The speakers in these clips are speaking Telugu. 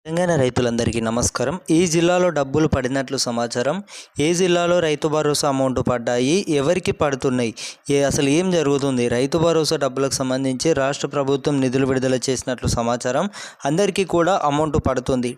తెలంగాణ రైతులందరికీ నమస్కారం. ఈ జిల్లాలో డబ్బులు పడినట్లు సమాచారం. ఏ జిల్లాలో రైతు భరోసా అమౌంట్ పడ్డాయి, ఎవరికి పడుతున్నాయి, అసలు ఏం జరుగుతుంది, రైతు భరోసా డబ్బులకు సంబంధించి రాష్ట్ర ప్రభుత్వం నిధులు విడుదల చేసినట్లు సమాచారం. అందరికీ కూడా అమౌంట్ పడుతుంది.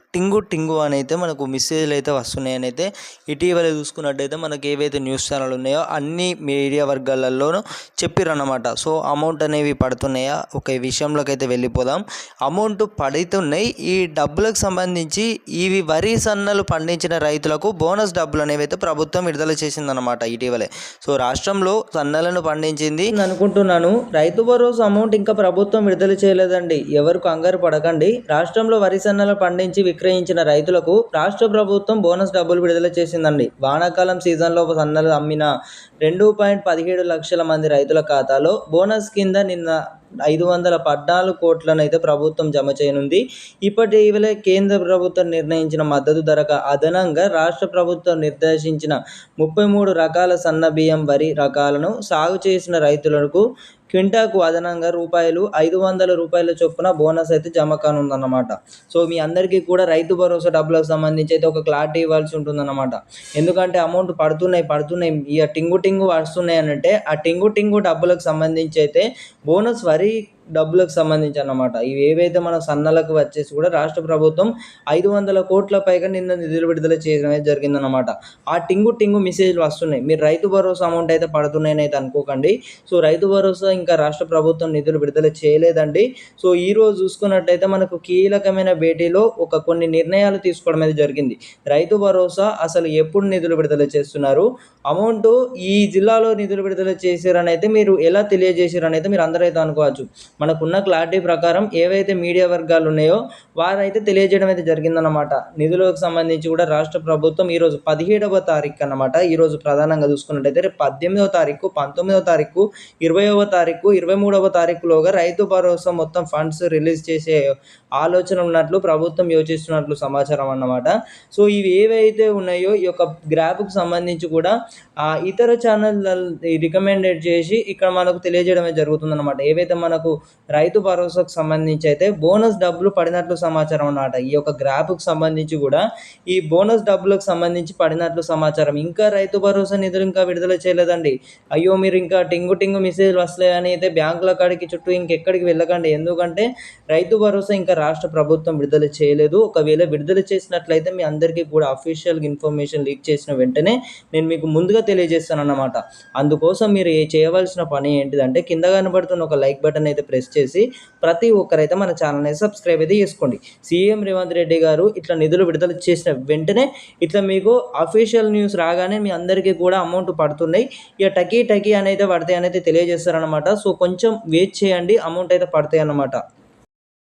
టింగు అని అయితే మనకు మెసేజ్లు అయితే వస్తున్నాయని అయితే ఇటీవల చూసుకున్నట్టయితే మనకు ఏవైతే న్యూస్ ఛానల్ ఉన్నాయో అన్ని మీడియా వర్గాలలోనూ చెప్పిరన్నమాట. సో అమౌంట్ అనేవి పడుతున్నాయా, ఒక విషయంలోకి అయితే వెళ్ళిపోదాం. అమౌంట్ పడుతున్నాయి. ఈ డబ్బులకు సంబంధించి ఇవి వరి సన్నలు పండించిన రైతులకు బోనస్ డబ్బులు అనేవి అయితే ప్రభుత్వం విడుదల చేసిందన్నమాట ఇటీవలే. సో రాష్ట్రంలో సన్నలను పండించింది అనుకుంటున్నాను. రైతు భరోసా అమౌంట్ ఇంకా ప్రభుత్వం విడుదల చేయలేదండి. ఎవరు కంగారు పడకండి. రాష్ట్రంలో వరి సన్నలు పండించి విక్రయించిన రైతులకు రాష్ట్ర ప్రభుత్వం బోనస్ డబ్బులు విడుదల చేసిందండి. వానాకాలం సీజన్లో సన్నలు అమ్మిన 2.17 లక్షల మంది రైతుల ఖాతాలో బోనస్ కింద నిన్న 514 కోట్లను అయితే ప్రభుత్వం జమ చేయనుంది. ఇటీవలే కేంద్ర ప్రభుత్వం నిర్ణయించిన మద్దతు ధరకు అదనంగా రాష్ట్ర ప్రభుత్వం నిర్దేశించిన 33 రకాల సన్న బియ్యం వరి రకాలను సాగు చేసిన రైతులకు క్వింటాకు అదనంగా ₹500 చొప్పున బోనస్ అయితే జమ కానుందన్నమాట. సో మీ అందరికీ కూడా రైతు భరోసా డబ్బులకు సంబంధించి అయితే ఒక క్లారిటీ ఇవ్వాల్సి ఉంటుందన్నమాట. ఎందుకంటే అమౌంట్ పడుతున్నాయి ఇక టింగు వస్తున్నాయి అంటే ఆ టింగు డబ్బులకు సంబంధించి అయితే బోనస్ వరి డబ్బులకు సంబంధించి అన్నమాట. ఇవి ఏవైతే మన సన్నలకు వచ్చేసి కూడా రాష్ట్ర ప్రభుత్వం 500 కోట్ల పైగా నిన్న నిధులు విడుదల చేయడం జరిగిందన్నమాట. ఆ టింగు మెసేజ్లు వస్తున్నాయి. మీరు రైతు భరోసా అమౌంట్ అయితే పడుతున్నాయని అయితే అనుకోకండి. సో రైతు భరోసా ఇంకా రాష్ట్ర ప్రభుత్వం నిధులు విడుదల చేయలేదండి. సో ఈ రోజు చూసుకున్నట్టయితే మనకు కీలకమైన భేటీలో కొన్ని నిర్ణయాలు తీసుకోవడం అయితే జరిగింది. రైతు భరోసా అసలు ఎప్పుడు నిధులు విడుదల చేస్తున్నారు, అమౌంట్ ఈ జిల్లాలో నిధులు విడుదల చేశారని అయితే మీరు ఎలా తెలియజేశారని అయితే మీరు అందరైతే అనుకోవచ్చు. మనకున్న క్లారిటీ ప్రకారం ఏవైతే మీడియా వర్గాలు ఉన్నాయో వారైతే తెలియజేయడం అయితే జరిగిందన్నమాట. నిధులకు సంబంధించి కూడా రాష్ట్ర ప్రభుత్వం ఈరోజు 17వ తారీఖు అన్నమాట. ఈరోజు ప్రధానంగా చూసుకున్నట్టయితే రేపు 18వ తారీఖు, 19వ తారీఖు, 20వ తారీఖు, 23వ తారీఖులోగా రైతు భరోసా మొత్తం ఫండ్స్ రిలీజ్ చేసే ఆలోచన ఉన్నట్లు ప్రభుత్వం యోచిస్తున్నట్లు సమాచారం అన్నమాట. సో ఇవి ఏవైతే ఉన్నాయో ఈ యొక్క గ్రాఫ్కు సంబంధించి కూడా ఇతర ఛానల్ రికమెండెడ్ చేసి ఇక్కడ మనకు తెలియజేయడమే జరుగుతుందన్నమాట. ఏవైతే మనకు రైతు భరోసాకు సంబంధించి అయితే బోనస్ డబ్బులు పడినట్లు సమాచారం అన్నమాట. ఈ యొక్క గ్రాఫ్కు సంబంధించి కూడా ఈ బోనస్ డబ్బులకు సంబంధించి పడినట్లు సమాచారం. ఇంకా రైతు భరోసా నిధులు ఇంకా విడుదల చేయలేదండి. అయ్యో మీరు ఇంకా టింగు మెసేజ్లు వస్తాయని అయితే బ్యాంకుల కాడికి చుట్టూ ఇంకెక్కడికి వెళ్ళకండి. ఎందుకంటే రైతు భరోసా ఇంకా రాష్ట్ర ప్రభుత్వం విడుదల చేయలేదు. ఒకవేళ విడుదల చేసినట్లయితే మీ అందరికీ కూడా అఫీషియల్ ఇన్ఫర్మేషన్ లీక్ చేసిన వెంటనే నేను మీకు ముందుగా తెలియజేస్తాను అన్నమాట. అందుకోసం మీరు చేయవలసిన పని ఏంటిదంటే కింద కనబడుతున్న ఒక లైక్ బటన్ అయితే ప్రెస్ చేసి ప్రతి ఒక్కరైతే మన ఛానల్ అయితే సబ్స్క్రైబ్ అయితే చేసుకోండి. సీఎం రేవంత్ రెడ్డి గారు ఇట్లా నిధులు విడుదల చేసిన వెంటనే ఇట్లా మీకు అఫీషియల్ న్యూస్ రాగానే మీ అందరికీ కూడా అమౌంట్ పడుతున్నాయి, ఇక టకీ అని అయితే పడతాయి అనేది తెలియజేస్తారనమాట. సో కొంచెం వెయిట్ చేయండి, అమౌంట్ అయితే పడతాయి అన్నమాట.